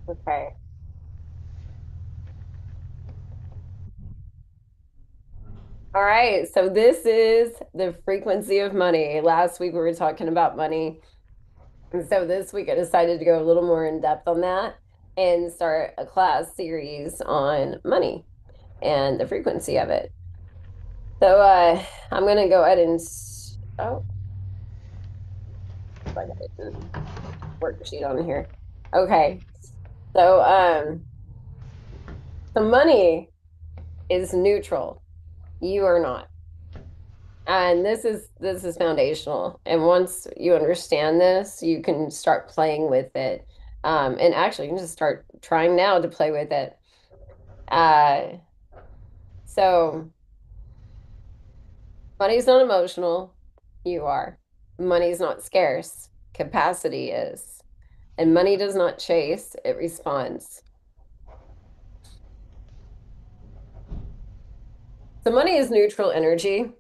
Okay. All right. So this is the frequency of money. Last week we were talking about money. And so this week I decided to go a little more in depth on that and start a class series on money and the frequency of it. So I'm gonna go ahead and oh, I got a worksheet on here. Okay. So the money is neutral. You are not. And this is foundational. And once you understand this, you can start playing with it. And actually, you can just start trying now to play with it. Uh, so money's not emotional. You are. Money's not scarce. Capacity is. And money does not chase, it responds. So money is neutral energy.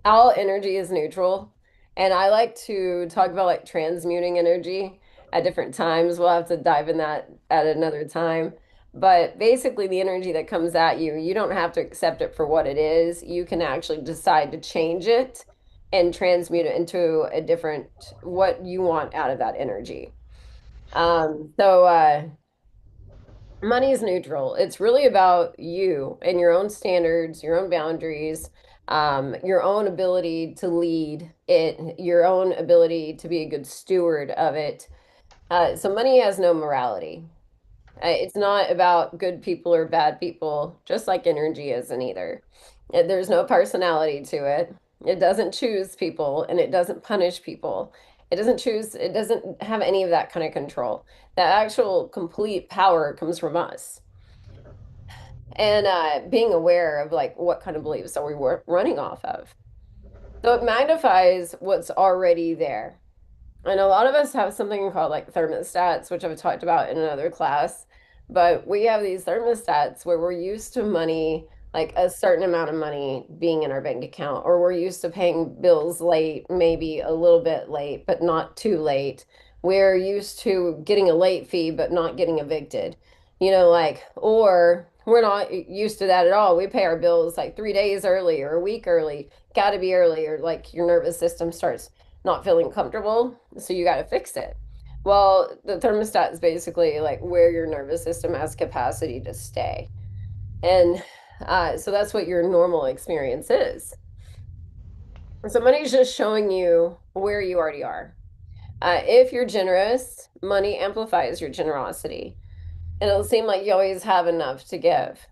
All energy is neutral. And I like to talk about like transmuting energy at different times. We'll have to dive in that at another time. But basically, the energy that comes at you, you don't have to accept it for what it is. You can actually decide to change it and transmute it into a different, what you want out of that energy. So money is neutral. It's really about you and your own standards, your own boundaries, your own ability to lead it, your own ability to be a good steward of it. So money has no morality. It's not about good people or bad people, just like energy isn't either. There's no personality to it. It doesn't choose people and it doesn't punish people. It doesn't have any of that kind of control. The actual complete power comes from us. And being aware of like what kind of beliefs are we running off of. So it magnifies what's already there. And a lot of us have something called like thermostats, which I've talked about in another class. But we have these thermostats where we're used to money, like a certain amount of money being in our bank account, or we're used to paying bills late, maybe a little bit late, but not too late. We're used to getting a late fee, but not getting evicted. Like, or we're not used to that at all. We pay our bills like 3 days early or a week early, got to be early, or like your nervous system starts not feeling comfortable, so you got to fix it. Well, the thermostat is basically like where your nervous system has capacity to stay. And so that's what your normal experience is. So money's just showing you where you already are. If you're generous, money amplifies your generosity. And it'll seem like you always have enough to give.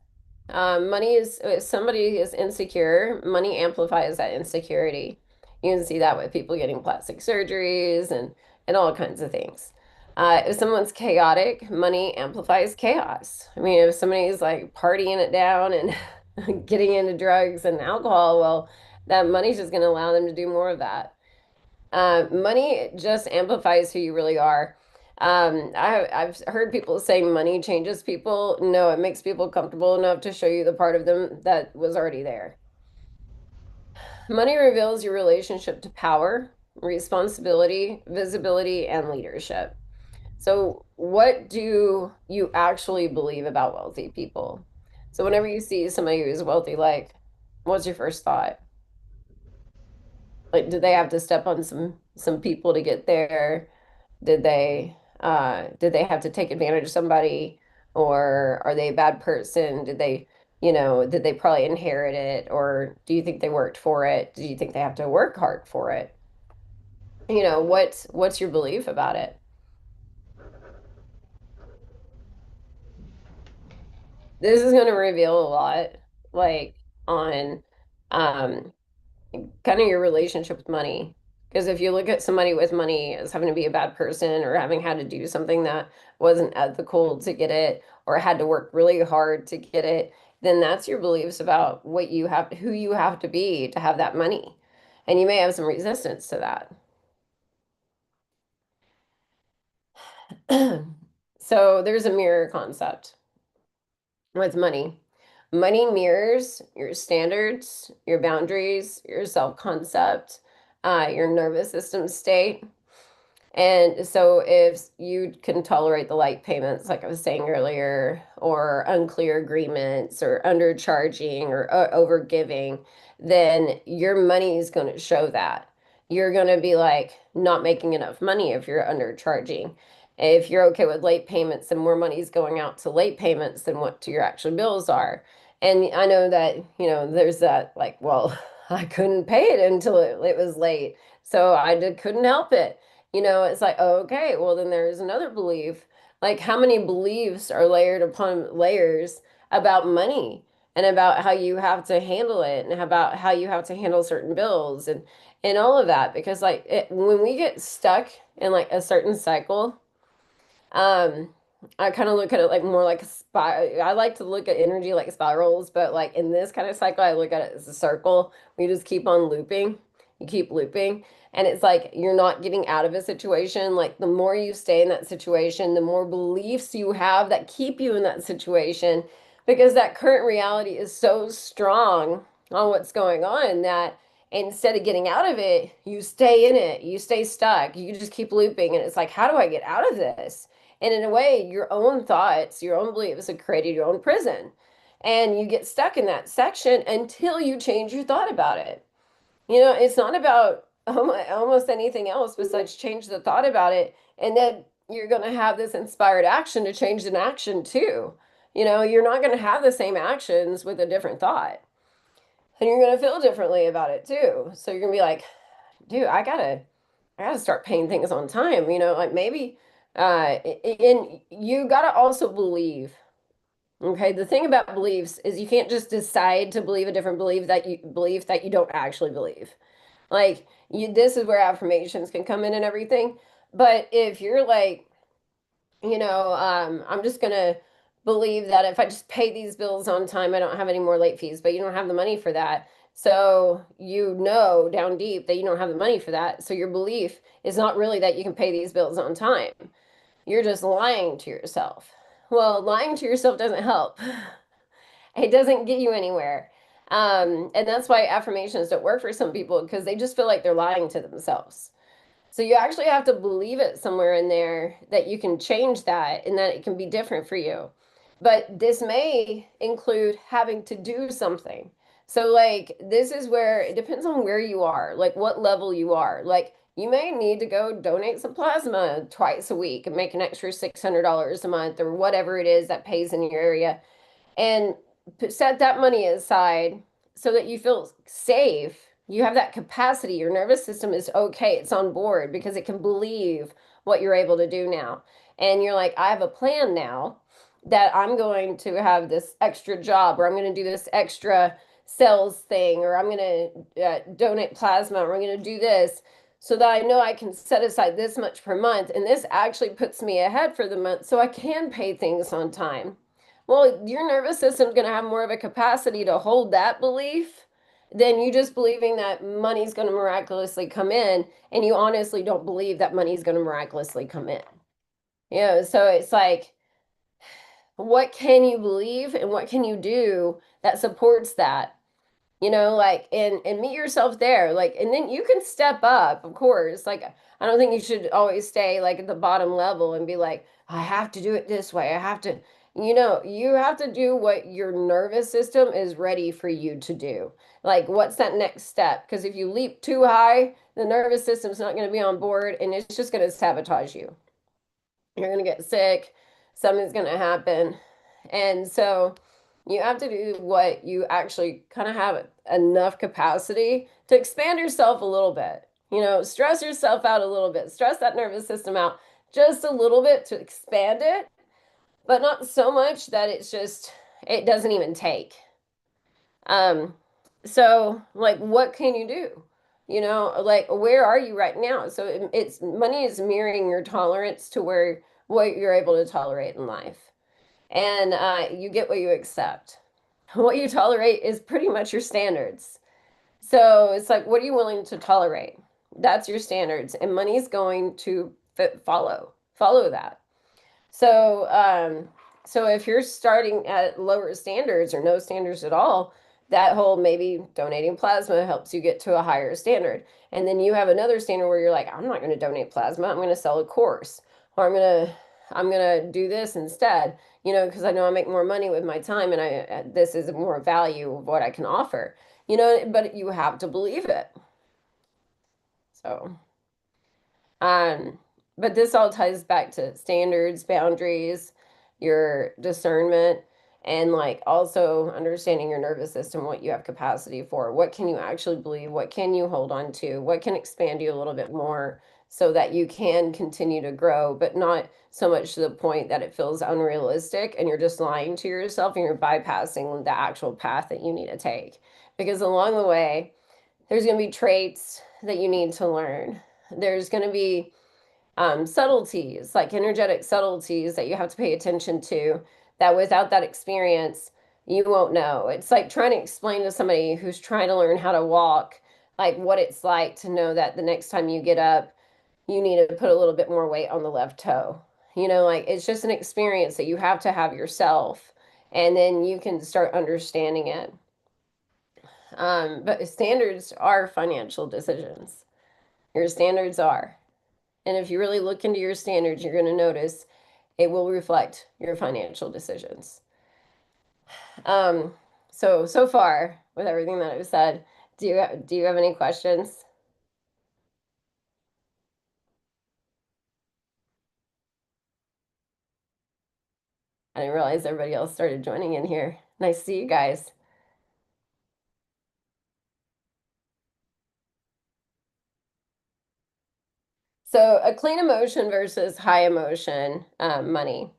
Money is, if somebody is insecure, money amplifies that insecurity. You can see that with people getting plastic surgeries and all kinds of things. If someone's chaotic, money amplifies chaos. I mean, if somebody's like partying it down and getting into drugs and alcohol, well, that money's just going to allow them to do more of that. Money just amplifies who you really are. I've heard people saying money changes people. No, it makes people comfortable enough to show you the part of them that was already there. Money reveals your relationship to power, responsibility, visibility, and leadership. So, what do you actually believe about wealthy people? So, whenever you see somebody who's wealthy, like, what's your first thought? Like, did they have to step on some people to get there? Did they have to take advantage of somebody, or are they a bad person? Did they probably inherit it, or do you think they worked for it? Do you think they have to work hard for it? What's your belief about it? This is going to reveal a lot, like on um kind of your relationship with money. Because if you look at somebody with money as having to be a bad person or having had to do something that wasn't ethical to get it or had to work really hard to get it, then that's your beliefs about who you have to be to have that money. And you may have some resistance to that. So there's a mirror concept with money. Money mirrors your standards, your boundaries, your self-concept, your nervous system state. And so if you can tolerate the late payments, like I was saying earlier, or unclear agreements or undercharging or overgiving, then your money is going to show that. You're going to be like not making enough money if you're undercharging. If you're okay with late payments, and more money is going out to late payments than what to your actual bills are. And I know that, there's that like, well, I couldn't pay it until it was late. So couldn't help it. It's like, oh, okay, well, then there's another belief. Like, how many beliefs are layered upon layers about money and about how you have to handle it and about how you have to handle certain bills and all of that? Because, like, when we get stuck in like a certain cycle, um, I kind of look at it like more like a spiral. I like to look at energy like spirals, but like in this kind of cycle, I look at it as a circle. We just keep on looping. You keep looping. And it's like you're not getting out of a situation. Like the more you stay in that situation, the more beliefs you have that keep you in that situation because that current reality is so strong on what's going on that instead of getting out of it, you stay in it. You stay stuck. You just keep looping. And it's like, how do I get out of this? And in a way, your own thoughts, your own beliefs have created your own prison. And you get stuck in that section until you change your thought about it. It's not about almost anything else besides change the thought about it. And then you're going to have this inspired action to change an action too. You're not going to have the same actions with a different thought. And you're going to feel differently about it too. So you're going to be like, dude, I gotta start paying things on time, like maybe and you gotta also believe. Okay, the thing about beliefs is you can't just decide to believe a different belief that you don't actually believe. Like this is where affirmations can come in and everything. But if you're like, I'm just gonna believe that if I just pay these bills on time, I don't have any more late fees, but you don't have the money for that. So you know down deep that you don't have the money for that. So your belief is not really that you can pay these bills on time. You're just lying to yourself. Well, lying to yourself doesn't help. It doesn't get you anywhere. And that's why affirmations don't work for some people because they just feel like they're lying to themselves. So you actually have to believe it somewhere in there that you can change that and that it can be different for you. But this may include having to do something. So like this is where it depends on where you are, like what level you are. Like you may need to go donate some plasma twice a week and make an extra $600 a month or whatever it is that pays in your area and set that money aside so that you feel safe. You have that capacity. Your nervous system is okay. It's on board because it can believe what you're able to do now. And you're like, I have a plan now that I'm going to have this extra job or I'm going to do this extra sales thing or I'm going to donate plasma or I'm going to do this so that I know I can set aside this much per month. And this actually puts me ahead for the month so I can pay things on time. Well, your nervous system's going to have more of a capacity to hold that belief than you just believing that money's going to miraculously come in, and you honestly don't believe that money's going to miraculously come in. So it's like, what can you believe and what can you do that supports that? Like and meet yourself there. Like, and then you can step up, of course. Like, I don't think you should always stay like at the bottom level and be like, I have to do it this way. I have to, you have to do what your nervous system is ready for you to do. Like, what's that next step? Because if you leap too high, the nervous system's not going to be on board and it's just going to sabotage you. You're going to get sick, something's going to happen. And so you have to do what you actually kind of have enough capacity to expand yourself a little bit. Stress yourself out a little bit, stress that nervous system out just a little bit to expand it, but not so much that it doesn't even take. Um, so like, what can you do? Like, where are you right now? So it's money is mirroring your tolerance to where what you're able to tolerate in life. And you get what you accept. What you tolerate is pretty much your standards. So it's like, what are you willing to tolerate? That's your standards, and money's going to follow that. So, so if you're starting at lower standards or no standards at all, that whole maybe donating plasma helps you get to a higher standard. And then you have another standard where you're like, I'm not going to donate plasma. I'm going to sell a course, or I'm going to do this instead, because I know I make more money with my time, and this is more value of what I can offer, but you have to believe it. So, um, but this all ties back to standards, boundaries, your discernment, and like also understanding your nervous system, what you have capacity for, what can you actually believe, what can you hold on to, what can expand you a little bit more so that you can continue to grow, but not so much to the point that it feels unrealistic and you're just lying to yourself and you're bypassing the actual path that you need to take. Because along the way, there's going to be traits that you need to learn. There's going to be subtleties, like energetic subtleties that you have to pay attention to, that without that experience, you won't know. It's like trying to explain to somebody who's trying to learn how to walk, like what it's like to know that the next time you get up, you need to put a little bit more weight on the left toe. Like it's just an experience that you have to have yourself, and then you can start understanding it. But standards are financial decisions. Your standards are. And if you really look into your standards, you're going to notice it will reflect your financial decisions. Um, so far with everything that I've said, do you have any questions? I didn't realize everybody else started joining in here. Nice to see you guys. So a clean emotion versus high emotion money.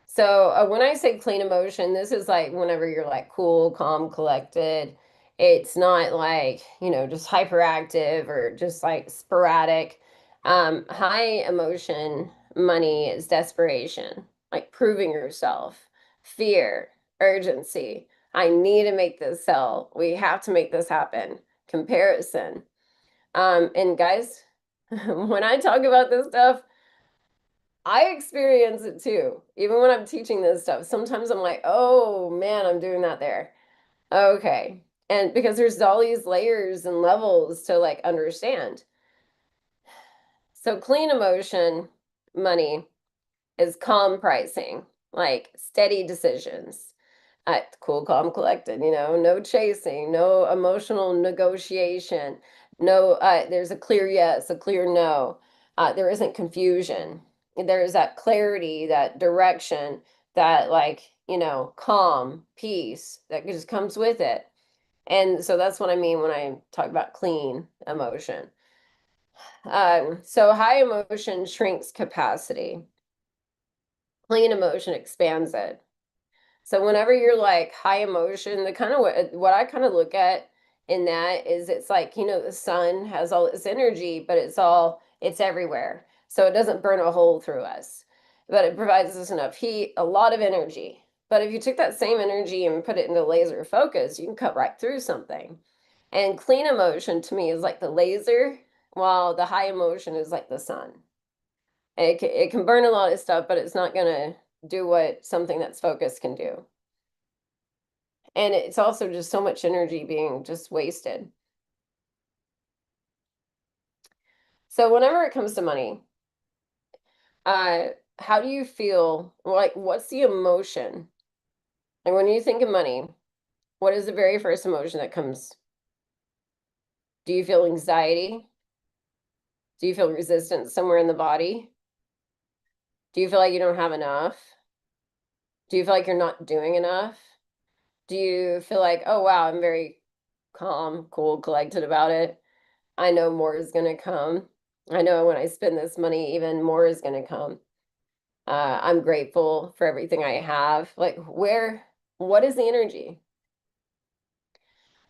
So when I say clean emotion, this is like whenever you're like cool, calm, collected. It's not like, just hyperactive or just like sporadic. High emotion money is desperation, like proving yourself, fear, urgency. I need to make this sell. We have to make this happen. Comparison. And guys, when I talk about this stuff, I experience it too. Even when I'm teaching this stuff, sometimes I'm like, oh man, I'm doing that there. Okay. And because there's all these layers and levels to like understand. So clean emotion money is calm pricing, like steady decisions. Cool, calm, collected, no chasing, no emotional negotiation, no, there's a clear yes, a clear no. There isn't confusion. There's that clarity, that direction, that like, calm, peace that just comes with it. And so that's what I mean when I talk about clean emotion. So high emotion shrinks capacity. Clean emotion expands it. So whenever you're like high emotion, the kind of what I kind of look at in that is it's like, the sun has all this energy, but it's everywhere. So it doesn't burn a hole through us, but it provides us enough heat, a lot of energy. But if you took that same energy and put it into laser focus, you can cut right through something. And clean emotion to me is like the laser, while the high emotion is like the sun. It can burn a lot of stuff, but it's not going to do what something that's focused can do. And it's also just so much energy being just wasted. So whenever it comes to money, uh, how do you feel? Like, what's the emotion? And when you think of money, what is the very first emotion that comes? Do you feel anxiety? Do you feel resistance somewhere in the body? Do you feel like you don't have enough? Do you feel like you're not doing enough? Do you feel like, oh wow, I'm very calm, cool, collected about it? I know more is going to come. I know when I spend this money, even more is going to come. I'm grateful for everything I have. Like, what is the energy?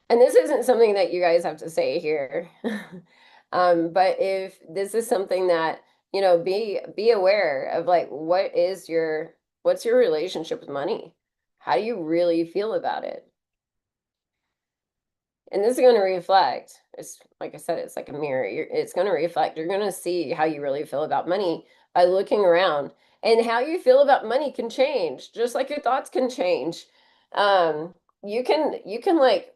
And this isn't something that you guys have to say here. But if this is something that, be aware of like what's your relationship with money? How do you really feel about it? And this is going to reflect. It's like I said, it's like a mirror. It's going to reflect. You're going to see how you really feel about money by looking around. And how you feel about money can change, just like your thoughts can change. Um, you can like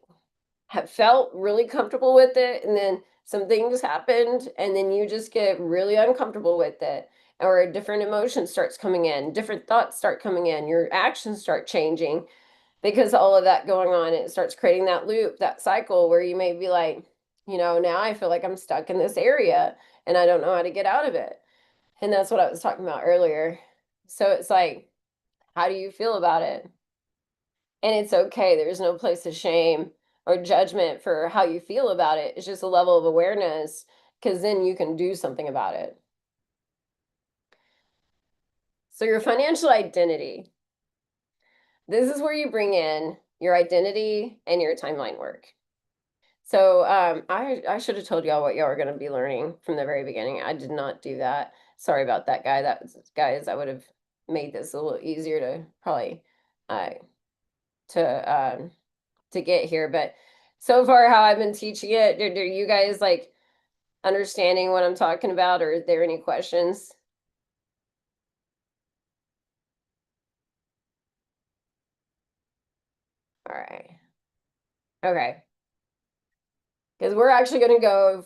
have felt really comfortable with it, and then some things happened, and then you just get really uncomfortable with it, or a different emotion starts coming in, different thoughts start coming in, your actions start changing because all of that going on, it starts creating that loop, that cycle where you may be like, now I feel like I'm stuck in this area and I don't know how to get out of it. And that's what I was talking about earlier. So it's like, how do you feel about it? And it's okay. There's no place of shame or judgment for how you feel about it. It's just a level of awareness because then you can do something about it. So, your financial identity, this is where you bring in your identity and your timeline work. So, I should have told y'all what y'all were going to be learning from the very beginning. I did not do that. Sorry about that, guy. Guys, I would have made this a little easier to probably uh, to to get here. But so far, how I've been teaching it, do you guys like understanding what I'm talking about, or is there any questions? All right. Okay. Because we're actually going to go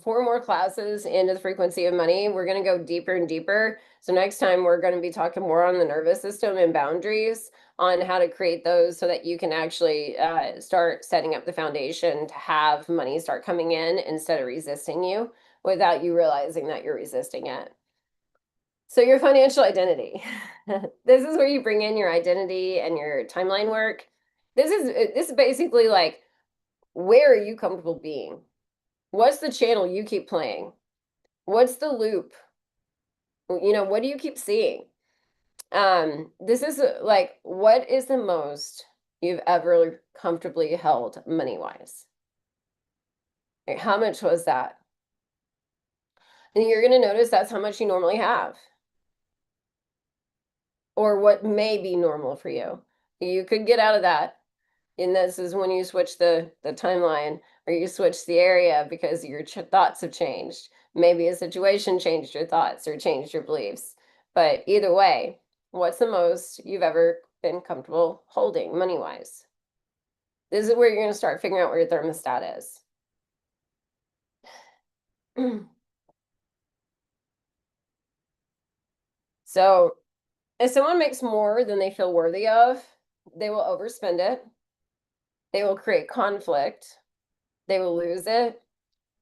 four more classes into the frequency of money. We're going to go deeper and deeper. So next time we're going to be talking more on the nervous system and boundaries on how to create those so that you can actually start setting up the foundation to have money start coming in instead of resisting you without you realizing that you're resisting it. So your financial identity. This is where you bring in your identity and your timeline work. This is basically like, where are you comfortable being? What's the channel you keep playing? What's the loop? What do you keep seeing? This is like, what is the most you've ever comfortably held money wise? Like, how much was that? And you're going to notice that's how much you normally have, or what may be normal for you. You could get out of that. And this is when you switch the timeline, or you switch the area because your thoughts have changed. Maybe a situation changed your thoughts or changed your beliefs. But either way, what's the most you've ever been comfortable holding money wise? This is where you're going to start figuring out where your thermostat is. So, if someone makes more than they feel worthy of, they will overspend it. They will create conflict. They will lose it.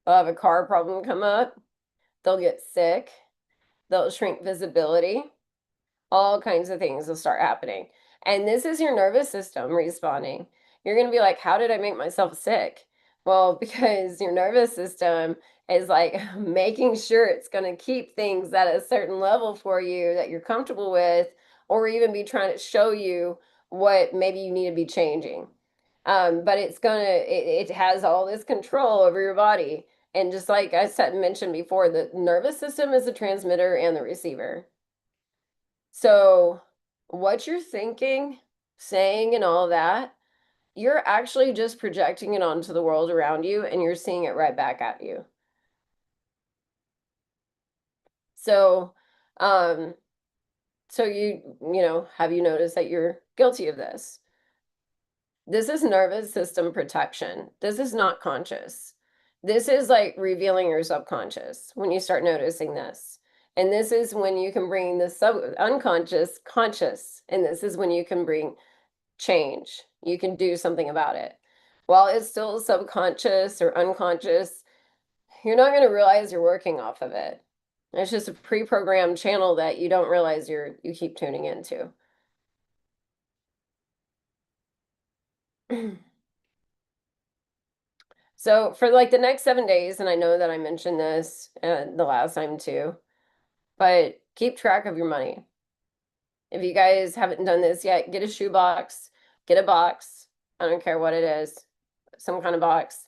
They'll have a car problem come up. They'll get sick. They'll shrink visibility. All kinds of things will start happening. And this is your nervous system responding. You're going to be like, how did I make myself sick? Well, because your nervous system is like making sure it's going to keep things at a certain level for you that you're comfortable with, or even be trying to show you what maybe you need to be changing. But it has all this control over your body. And just like I said, mentioned before, the nervous system is the transmitter and the receiver. So, what you're thinking, saying, and all that, you're actually just projecting it onto the world around you, and you're seeing it right back at you. So, um, so have you noticed that you're guilty of this? This is nervous system protection. This is not conscious. This is like revealing your subconscious when you start noticing this. And this is when you can bring the unconscious conscious. And this is when you can bring change. You can do something about it. While it's still subconscious or unconscious, you're not going to realize you're working off of it. It's just a pre-programmed channel that you don't realize you keep tuning into. So for like the next 7 days, and I know that I mentioned this the last time too, but keep track of your money. If you guys haven't done this yet, get a shoebox, get a box. I don't care what it is, some kind of box,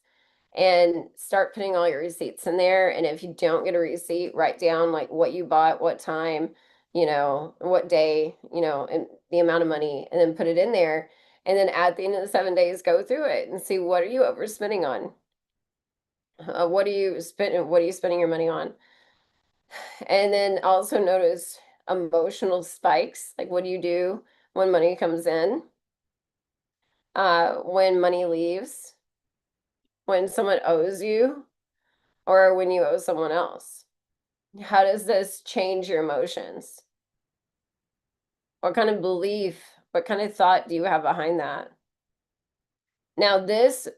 and start putting all your receipts in there. And if you don't get a receipt, write down like what you bought, what time, what day, and the amount of money, and then put it in there. And then at the end of the 7 days, go through it and see, what are you overspending on? What are you spending? What are you spending your money on? And then also notice emotional spikes. Like, what do you do when money comes in? when money leaves, when someone owes you, or when you owe someone else? How does this change your emotions? What kind of belief, what kind of thought do you have behind that? Now, this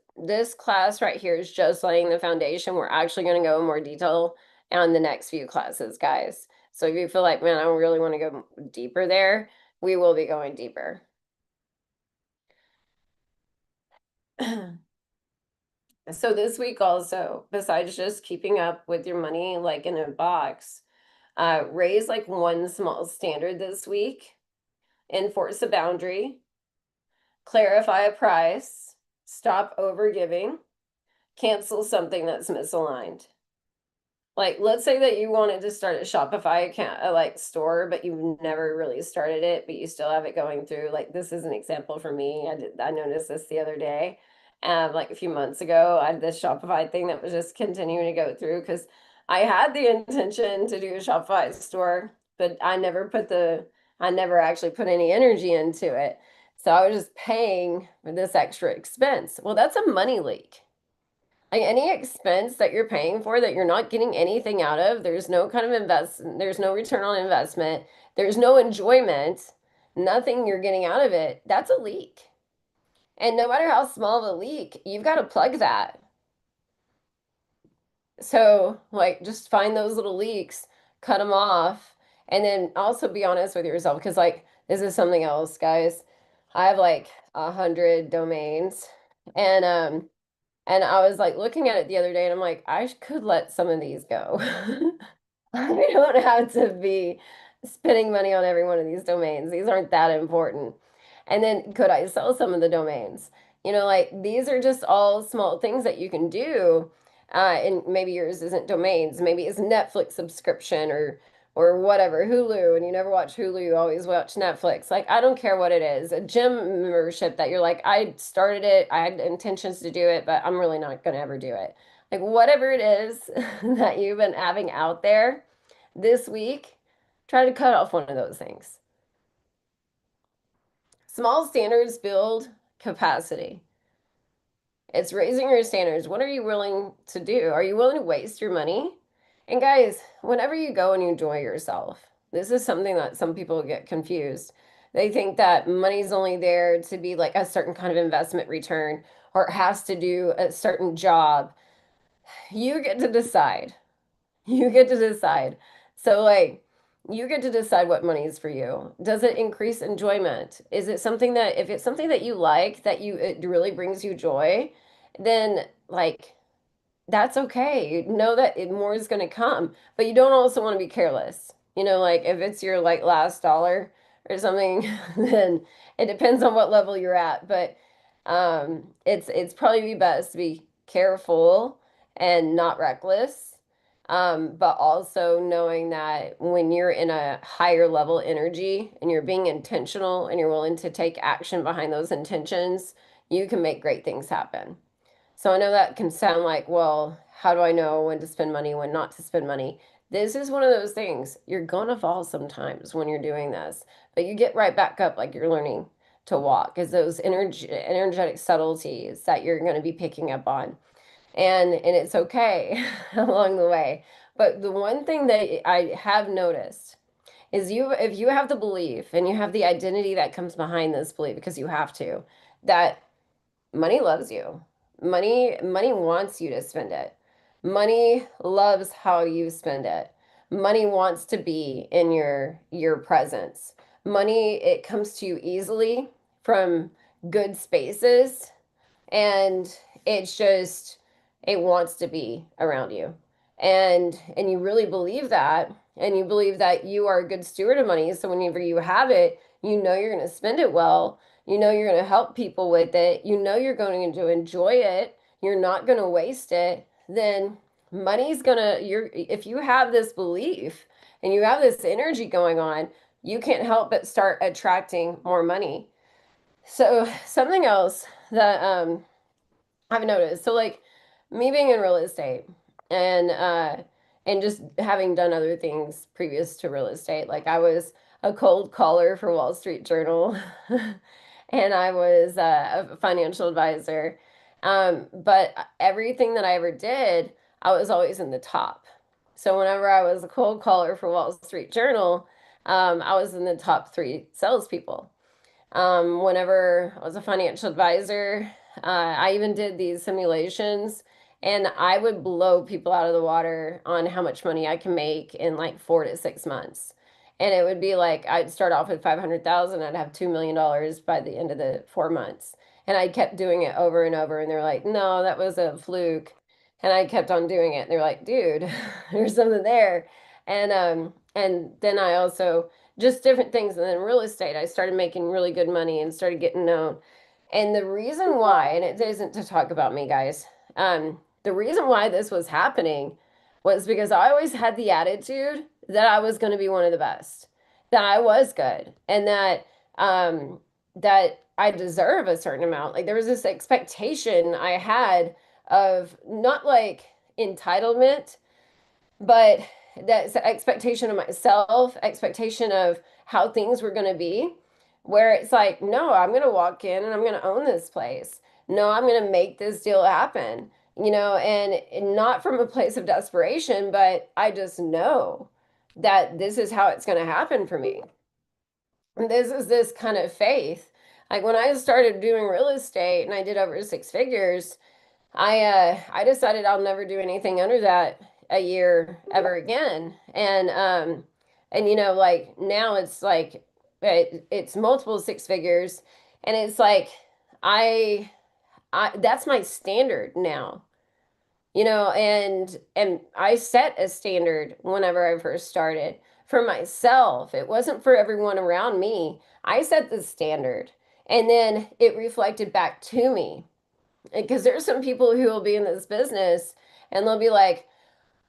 class right here is just laying the foundation. We're actually going to go in more detail on the next few classes, guys. So if you feel like, man, I don't really want to go deeper there, we will be going deeper. So this week also, besides just keeping up with your money like in a box, raise like one small standard this week, enforce a boundary, clarify a price, stop overgiving, cancel something that's misaligned. Like, let's say that you wanted to start a Shopify account, like store, but you've never really started it, but you still have it going through. Like, this is an example for me. I noticed this the other day. Like a few months ago, I had this Shopify thing that was just continuing to go through because I had the intention to do a Shopify store, but I never actually put any energy into it. So I was just paying for this extra expense. Well, that's a money leak. Like any expense that you're paying for that you're not getting anything out of, there's no kind of there's no return on investment, there's no enjoyment, nothing you're getting out of it. That's a leak. And no matter how small of a leak, you've got to plug that. So, like, just find those little leaks, cut them off, and then also be honest with yourself because, like, this is something else, guys. I have like 100 domains, and and I was like looking at it the other day and I'm like, I could let some of these go. I don't have to be spending money on every one of these domains. These aren't that important. And then could I sell some of the domains? Like these are just all small things that you can do. And maybe yours isn't domains, maybe it's Netflix subscription or whatever, Hulu, and you never watch Hulu, you always watch Netflix. Like, I don't care what it is, a gym membership that you're like, I started it, I had intentions to do it, but I'm really not going to ever do it. Like, whatever it is that you've been having out there this week, try to cut off one of those things. Small standards build capacity. It's raising your standards. What are you willing to do? Are you willing to waste your money? And guys, whenever you go and you enjoy yourself, this is something that some people get confused. They think that money's only there to be like a certain kind of investment return or it has to do a certain job. You get to decide. You get to decide. So, like, you get to decide what money is for you. Does it increase enjoyment? Is it something that, if it's something that you like, that it really brings you joy, then like that's okay. Know that more is going to come, but you don't also want to be careless. Like if it's your like last dollar or something, then it depends on what level you're at. But it's probably be best to be careful and not reckless. But also knowing that when you're in a higher level energy and you're being intentional and you're willing to take action behind those intentions, you can make great things happen. So I know that can sound like, well, how do I know when to spend money, when not to spend money? This is one of those things. You're gonna fall sometimes when you're doing this, but you get right back up like you're learning to walk, is those energetic subtleties that you're going to be picking up on. And it's okay along the way. But the one thing that I have noticed is if you have the belief and you have the identity that comes behind this belief, because you have to, that money loves you. Money wants you to spend it. Money loves how you spend it. Money wants to be in your presence. Money, it comes to you easily from good spaces, and it's just it wants to be around you. And you really believe that, and you believe that you are a good steward of money, so whenever you have it, you know you're going to spend it well, you know you're going to help people with it, you know you're going to enjoy it, you're not going to waste it. Then money's going to you're if you have this belief and you have this energy going on, you can't help but start attracting more money. So something else that I've noticed. So like me being in real estate and just having done other things previous to real estate, like I was a cold caller for Wall Street Journal. and I was a financial advisor. But everything that I ever did, I was always in the top. So whenever I was a cold caller for Wall Street Journal, I was in the top three salespeople. Whenever I was a financial advisor, I even did these simulations and I would blow people out of the water on how much money I can make in like 4 to 6 months. And it would be like I'd start off with 500,000, I'd have $2 million by the end of the 4 months. And I kept doing it over and over, and they're like, no, that was a fluke. And I kept on doing it. And they're like, dude, there's something there. And then I also just different things. And then real estate, I started making really good money and started getting known. And the reason why, and it isn't to talk about me, guys, the reason why this was happening was because I always had the attitude that I was going to be one of the best, that I was good, and that I deserve a certain amount. Like there was this expectation I had of not like entitlement, but that's expectation of myself, expectation of how things were going to be, where it's like, no, I'm going to walk in and I'm going to own this place. No, I'm going to make this deal happen, and not from a place of desperation, but I just know that this is how it's going to happen for me. And this is this kind of faith. Like when I started doing real estate and I did over 6 figures, I decided I'll never do anything under that a year ever again. And like now it's like it's multiple 6 figures, and it's like I I that's my standard now. And I set a standard whenever I first started for myself. It wasn't for everyone around me. I set the standard, and then it reflected back to me. Because there's some people who will be in this business and they'll be like,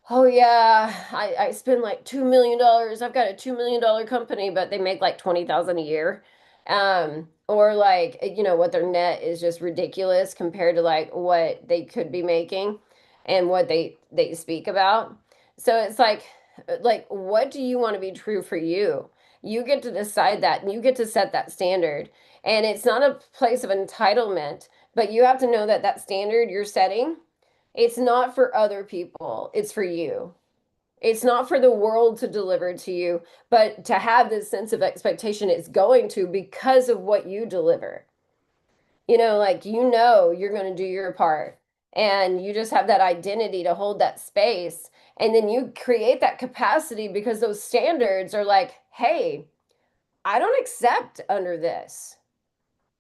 oh yeah, I spend like $2 million. I've got a $2 million company, but they make like 20,000 a year. Or like, what their net is just ridiculous compared to like what they could be making and what they speak about. So it's like what do you want to be true for you? You get to decide that and you get to set that standard. And it's not a place of entitlement, but you have to know that that standard you're setting, it's not for other people, it's for you. It's not for the world to deliver to you, but to have this sense of expectation it's going to because of what you deliver. Like you're going to do your part, and you just have that identity to hold that space. And then you create that capacity because those standards are like, hey, I don't accept under this.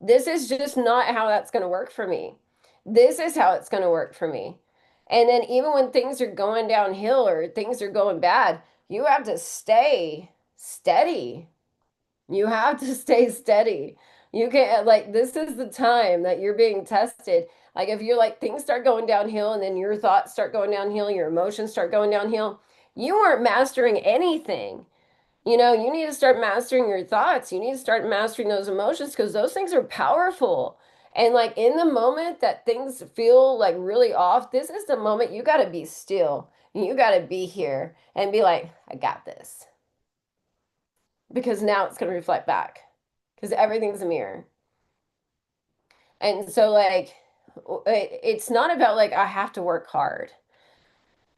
This is just not how that's going to work for me. This is how it's going to work for me. And then even when things are going downhill or things are going bad, you have to stay steady. You have to stay steady. You can't, like, this is the time that you're being tested. Like, if you're like, things start going downhill and then your thoughts start going downhill, your emotions start going downhill, you aren't mastering anything. You need to start mastering your thoughts. You need to start mastering those emotions because those things are powerful. And like in the moment that things feel like really off, this is the moment you got to be still. You got to be here and be like, I got this. Because now it's going to reflect back because everything's a mirror. And so, like, it's not about like, I have to work hard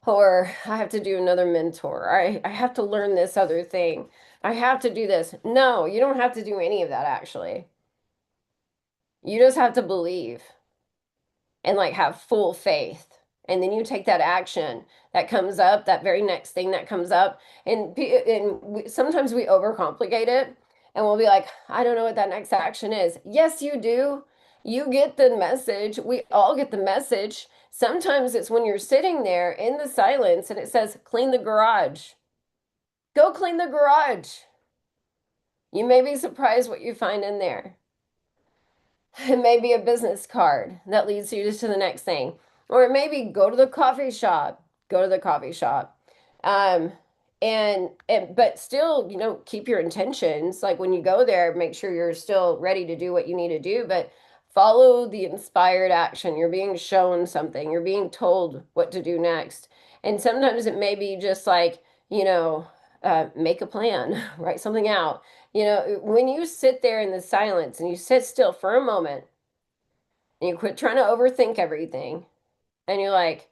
or I have to do another mentor. I have to learn this other thing. I have to do this. No, you don't have to do any of that actually. You just have to believe and like have full faith. And then you take that action that comes up, that very next thing that comes up. Sometimes we overcomplicate it and we'll be like, I don't know what that next action is. Yes, you do. You get the message. We all get the message. Sometimes it's when you're sitting there in the silence and it says, clean the garage. Go clean the garage. You may be surprised what you find in there. It may be a business card that leads you to the next thing. Or it may be go to the coffee shop. Go to the coffee shop. Um, and but still, keep your intentions. Like when you go there, make sure you're still ready to do what you need to do, but follow the inspired action. You're being shown something. You're being told what to do next. And sometimes it may be just like, make a plan, write something out, You know, when you sit there in the silence and you sit still for a moment and you quit trying to overthink everything and you're like,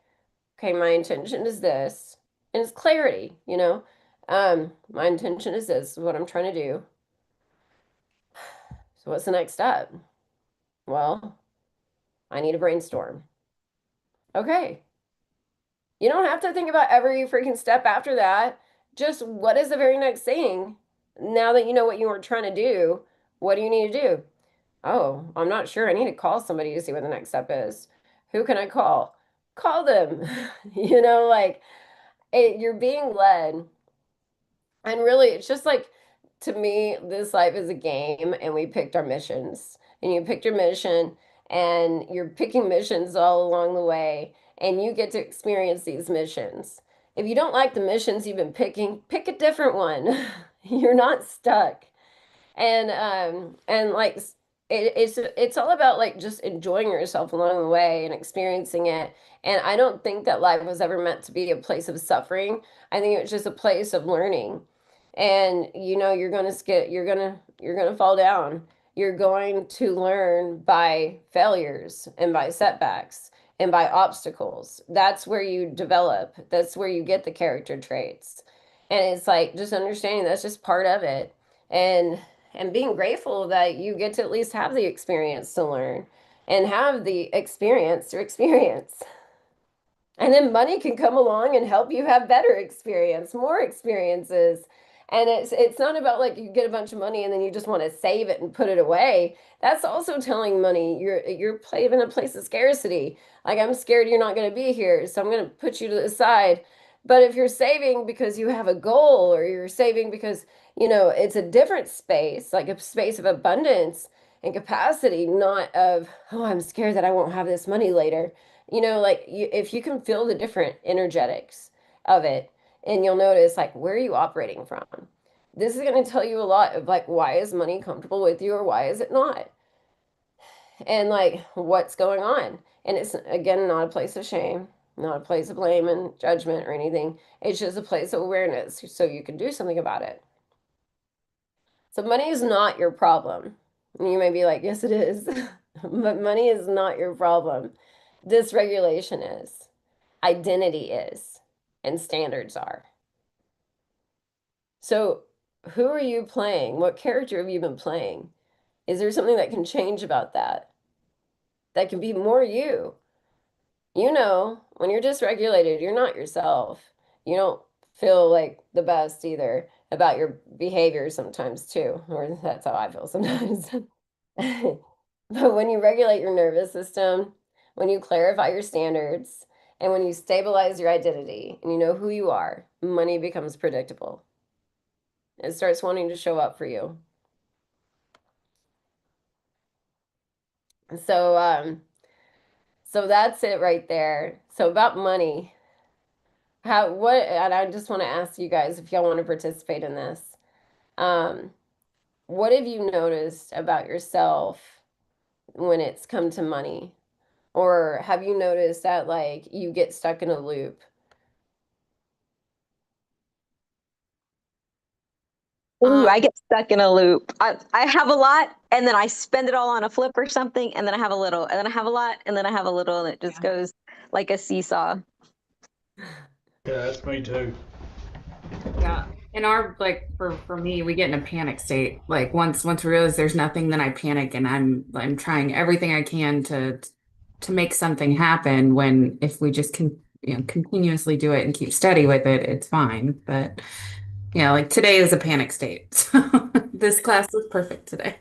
okay, my intention is this, and it's clarity, you know. My intention is this, is what I'm trying to do. So what's the next step? Well, I need a brainstorm. Okay. You don't have to think about every freaking step after that. Just what is the very next thing? Now that you know what you were trying to do, what do you need to do? Oh, I'm not sure. I need to call somebody to see what the next step is. Who can I call? Call them. You know, like you're being led. And really, it's just like, to me, this life is a game, and we picked our missions. And you picked your mission, and you're picking missions all along the way, and you get to experience these missions. If you don't like the missions you've been picking, pick a different one. You're not stuck. And like it's all about like just enjoying yourself along the way and experiencing it. And I don't think that life was ever meant to be a place of suffering. I think it was just a place of learning. And you know, you're gonna fall down. You're going to learn by failures and by setbacks and by obstacles. That's where you develop. That's where you get the character traits. And it's like just understanding that's just part of it. And being grateful that you get to at least have the experience to learn and have the experience to experience. And then money can come along and help you have better experience, more experiences. And it's not about like you get a bunch of money and then you just want to save it and put it away. That's also telling money you're in a place of scarcity. Like I'm scared you're not going to be here, so I'm going to put you to the side. But if you're saving because you have a goal, or you're saving because, you know, it's a different space, like a space of abundance and capacity, not of, oh, I'm scared that I won't have this money later. You know, like if you can feel the different energetics of it, and you'll notice like where are you operating from? This is going to tell you a lot of like why is money comfortable with you or why is it not? And like what's going on. And it's again not a place of shame, not a place of blame and judgment or anything. It's just a place of awareness so you can do something about it. So money is not your problem. And you may be like, yes, it is. But money is not your problem. Dysregulation is, identity is, and standards are. So, who are you playing? What character have you been playing? Is there something that can change about that? That can be more you. You know, when you're dysregulated, you're not yourself. You don't feel like the best either about your behavior sometimes too, or that's how I feel sometimes. But when you regulate your nervous system, when you clarify your standards, and when you stabilize your identity and you know who you are, money becomes predictable. It starts wanting to show up for you. So, so that's it right there. So about money, and I just want to ask you guys if y'all want to participate in this. Um, what have you noticed about yourself when it's come to money? Or have you noticed that like you get stuck in a loop? Ooh, Um, I get stuck in a loop. I have a lot and then I spend it all on a flip or something, and then I have a little, and then I have a lot, and then I have a little, and it just goes like a seesaw. Yeah, that's me too. Yeah. In our like for me, we get in a panic state. Like once we realize there's nothing, then I panic and I'm trying everything I can to make something happen when if we just can continuously do it and keep steady with it, it's fine. But yeah, like today is a panic state. So this class was perfect today.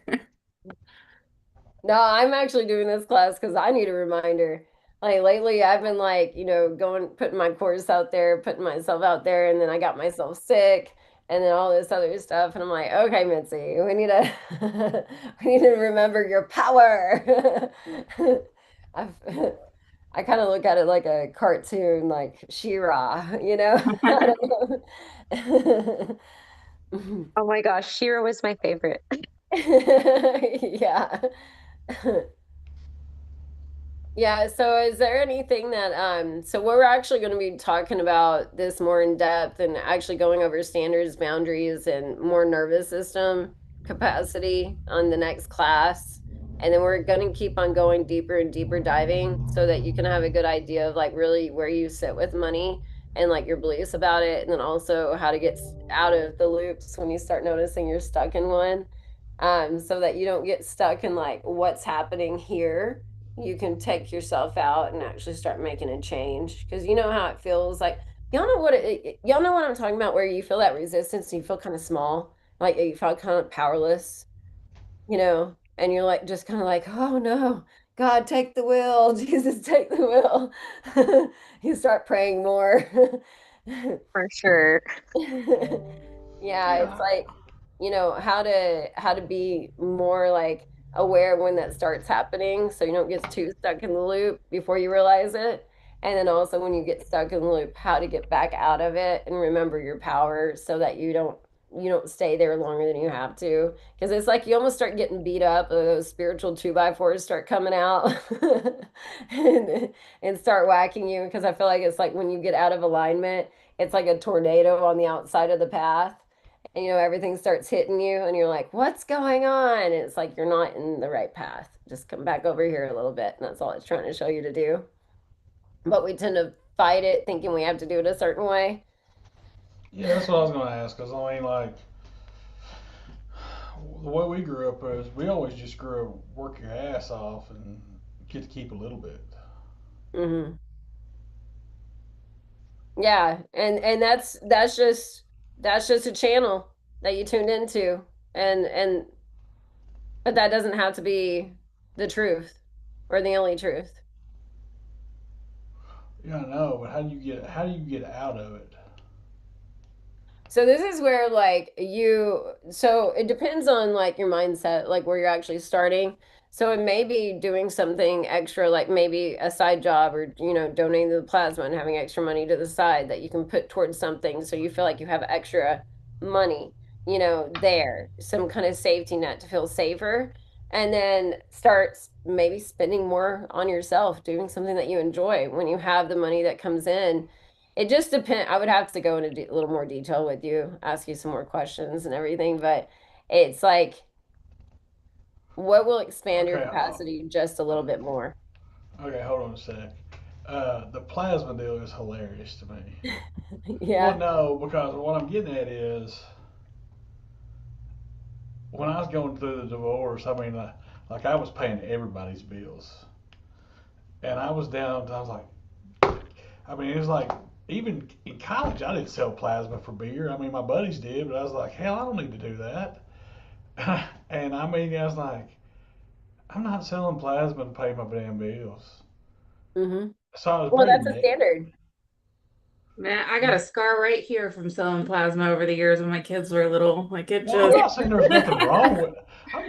No, I'm actually doing this class because I need a reminder. Like lately, I've been like, you know, putting my course out there, putting myself out there, and then I got myself sick, and then all this other stuff, and I'm like, okay, Mitzi, we need to, we need to remember your power. I've, I kind of look at it like a cartoon, like She-Ra, you know? I don't know. Oh my gosh, Shira was my favorite. Yeah. Yeah, so is there anything that so we're actually going to be talking about this more in depth and actually going over standards, boundaries, and more nervous system. capacity on the next class. And then we're going to keep on going deeper and deeper diving so that you can have a good idea of like really where you sit with money and like your beliefs about it. And then also how to get out of the loops when you start noticing you're stuck in one. So that you don't get stuck in like what's happening here. You can take yourself out and actually start making a change because you know how it feels like y'all know what I'm talking about where you feel that resistance and you feel kind of small, like you feel kind of powerless, and you're like just kind of like, oh no, God, take the wheel, Jesus, take the wheel. You start praying more. For sure. Yeah, it's Yeah. like, how to be more like aware when that starts happening so you don't get too stuck in the loop before you realize it. And then also when you get stuck in the loop, how to get back out of it and remember your power so that you don't stay there longer than you have to. Because it's like you almost start getting beat up, those spiritual 2x4s start coming out and start whacking you. Because I feel like it's like when you get out of alignment, it's like a tornado on the outside of the path. And everything starts hitting you, and you're like, what's going on? And it's like you're not in the right path. Just come back over here a little bit. And that's all it's trying to show you to do. But we tend to fight it thinking we have to do it a certain way. Yeah, that's what I was gonna ask. Cause I mean, like the way we grew up is we always just grew up work your ass off and get to keep a little bit. Hmm. Yeah, and that's just a channel that you tuned into, and but that doesn't have to be the truth or the only truth. Yeah, I know, but how do you get out of it? So this is where like so it depends on like your mindset, like where you're actually starting. So it may be doing something extra, like maybe a side job or, donating to the plasma and having extra money to the side that you can put towards something so you feel like you have extra money, there, some kind of safety net to feel safer. And then start maybe spending more on yourself, doing something that you enjoy when you have the money that comes in. It just depends. I would have to go into a little more detail with you, ask you some more questions and everything, but it's like, what will expand your Okay, capacity just a little bit more? okay, hold on a sec. The plasma deal is hilarious to me. Well, Yeah. no, because what I'm getting at is when I was going through the divorce, I mean, like I was paying everybody's bills, and I was down. I was like, I mean, it was like even in college, I didn't sell plasma for beer. I mean, my buddies did, but I was like, hell, I don't need to do that. And I mean, I was like, I'm not selling plasma to pay my damn bills. Hmm. So I was Well, very that's a ne- standard. Man, I got a scar right here from selling plasma over the years when my kids were little. Like it Well, I'm just not saying there's nothing wrong with.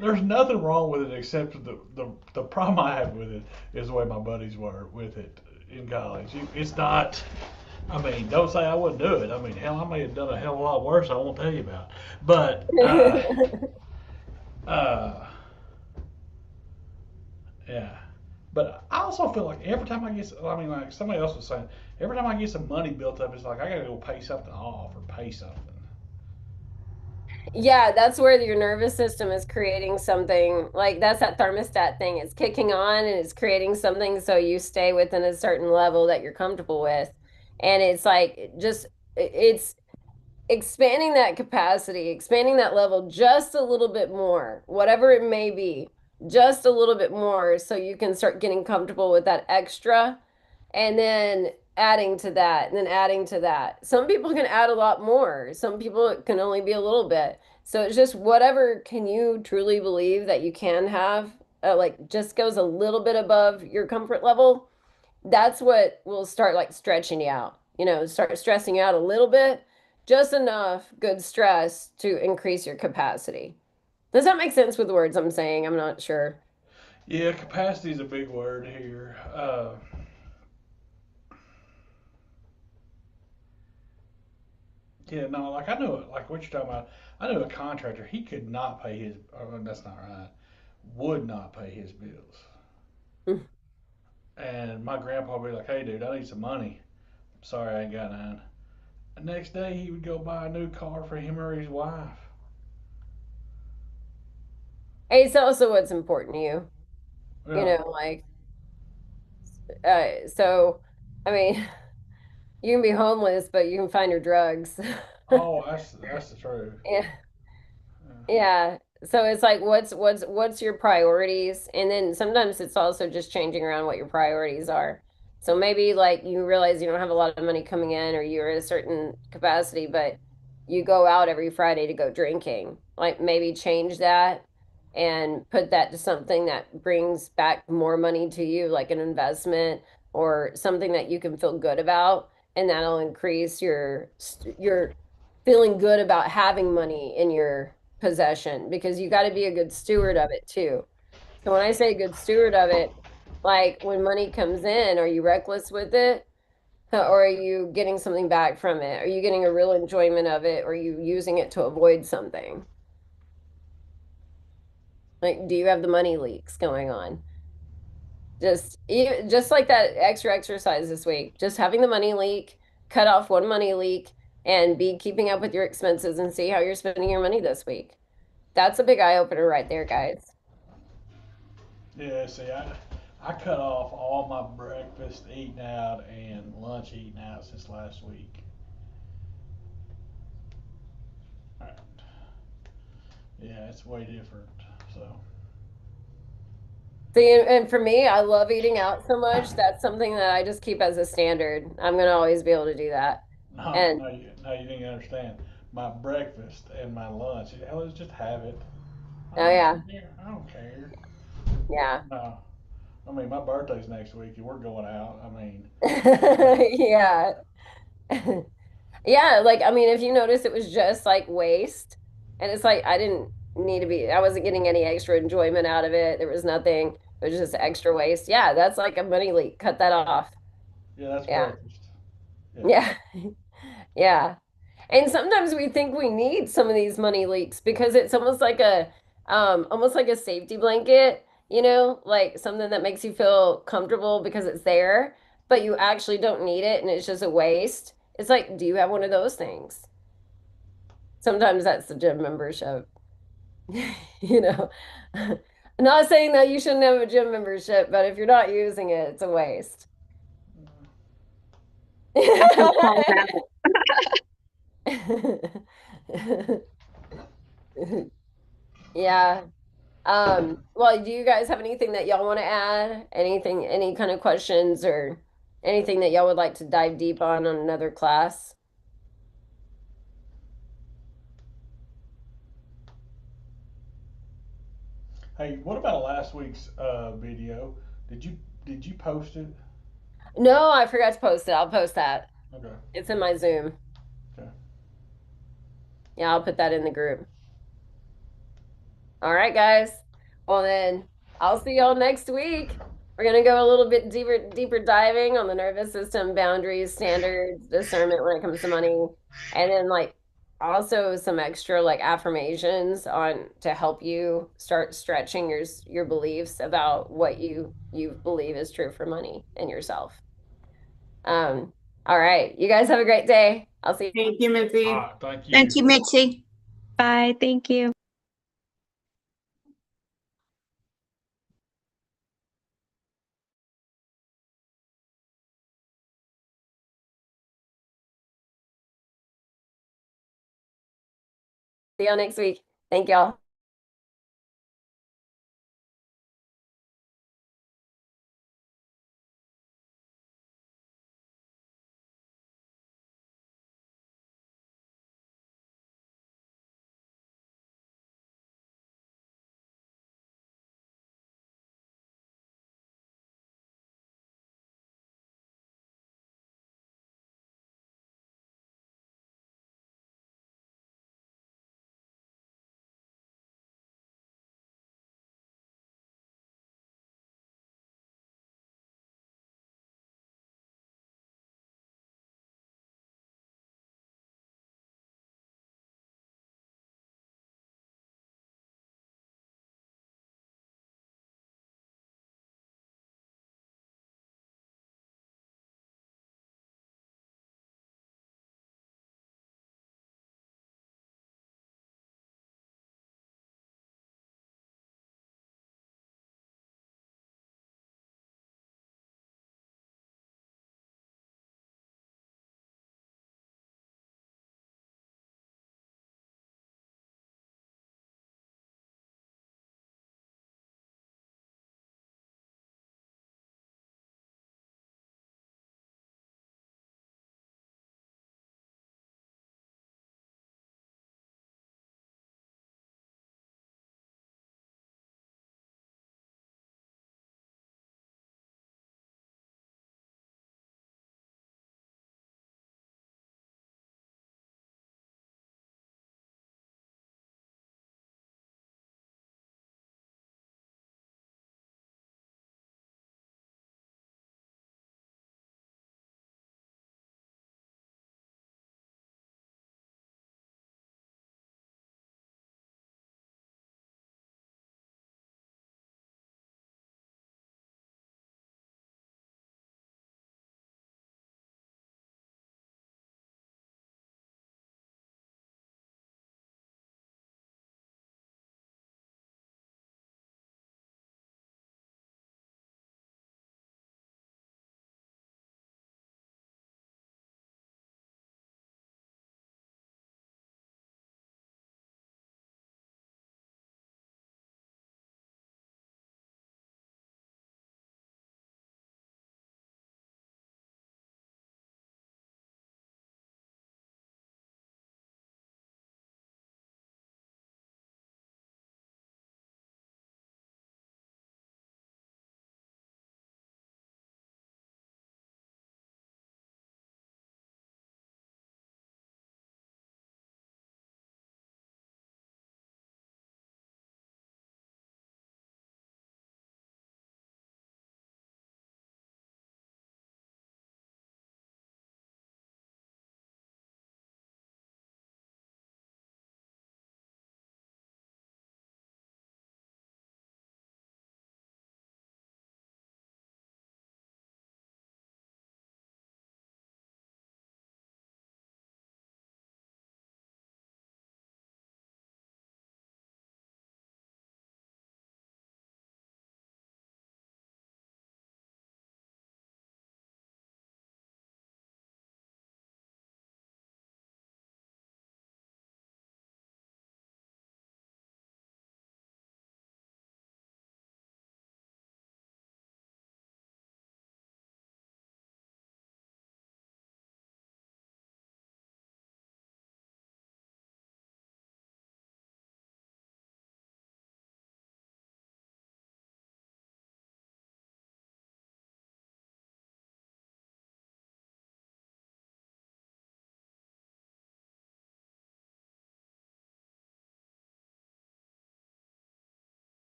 There's nothing wrong with it except the problem I have with it is the way my buddies were with it in college. It's not. I mean, don't say I wouldn't do it. I mean, hell, I may have done a hell of a lot worse. I won't tell you about. But uh, yeah. But I also feel like every time I get, I mean, like somebody else was saying, every time I get some money built up, it's like I gotta go pay something off or pay something. Yeah, that's where your nervous system is creating something like that's that thermostat thing. It's kicking on and it's creating something so you stay within a certain level that you're comfortable with. And it's like just it's expanding that capacity, expanding that level just a little bit more, whatever it may be, just a little bit more so you can start getting comfortable with that extra and then adding to that and then adding to that. Some people can add a lot more. Some people it can only be a little bit. So it's just whatever can you truly believe that you can have, like just goes a little bit above your comfort level. That's what will start like stretching you out, start stressing you out a little bit, just enough good stress to increase your capacity. Does that make sense with the words I'm saying? I'm not sure. Yeah, capacity is a big word here. Yeah, no, like I know, like what you're talking about. I knew a contractor. He could not pay his. That's not right. Would not pay his bills. Mm. And my grandpa would be like, "Hey, dude, I need some money. Sorry, I ain't got none." The next day, he would go buy a new car for him or his wife. It's also what's important to you, you Yeah. know, like, so, I mean, you can be homeless, but you can find your drugs. Oh, that's the truth. Yeah. Yeah. Yeah. So it's like what's your priorities? And then sometimes it's also just changing around what your priorities are. So maybe like you realize you don't have a lot of money coming in or you're at a certain capacity, but you go out every Friday to go drinking. Like maybe change that and put that to something that brings back more money to you, like an investment or something that you can feel good about, and that'll increase your feeling good about having money in your possession because you got to be a good steward of it too. So when I say good steward of it, like when money comes in, are you reckless with it? Or are you getting something back from it? Are you getting a real enjoyment of it? Or are you using it to avoid something? Like, do you have the money leaks going on? Just like that extra exercise this week, just having the money leak, cut off one money leak, and be keeping up with your expenses and see how you're spending your money this week. That's a big eye opener right there, guys. Yeah, see, I cut off all my breakfast eating out and lunch eating out since last week. Alright. Yeah, it's way different. So, See, and for me, I love eating out so much. That's something that I just keep as a standard. I'm gonna always be able to do that. no, And no, you didn't understand. My breakfast and my lunch, let's just have it. oh yeah, I don't care. yeah. No, I mean, my birthday's next week and we're going out. I mean, Yeah. Yeah, like I mean, if you notice it was just like waste, and it's like I didn't need to be, I wasn't getting any extra enjoyment out of it. There was nothing, it was just extra waste. Yeah, that's like a money leak. Cut that off. yeah, that's Yeah. breakfast. Yeah. Yeah. Yeah. And sometimes we think we need some of these money leaks because it's almost like a safety blanket, like something that makes you feel comfortable because it's there, but you actually don't need it and it's just a waste. It's like, do you have one of those things? Sometimes that's the gym membership. You know. I'm not saying that you shouldn't have a gym membership, but if you're not using it, it's a waste. I feel called out. Yeah. Well, do you guys have anything that y'all want to add? Anything, any kind of questions or anything that y'all would like to dive deep on another class? Hey, what about last week's video? Did you did you post it? No, I forgot to post it. I'll post that. Okay. It's in my Zoom. Okay. Yeah, I'll put that in the group. All right, guys. Well, then I'll see y'all next week. We're gonna go a little bit deeper diving on the nervous system, boundaries, standards, discernment when it comes to money, and then like also some extra like affirmations on to help you start stretching your beliefs about what you believe is true for money and yourself. All right. You guys have a great day. I'll see Thank you, All Missy. right. Thank Thank you. you, Mitzi. Bye. Thank you. y'all next week. Thank y'all.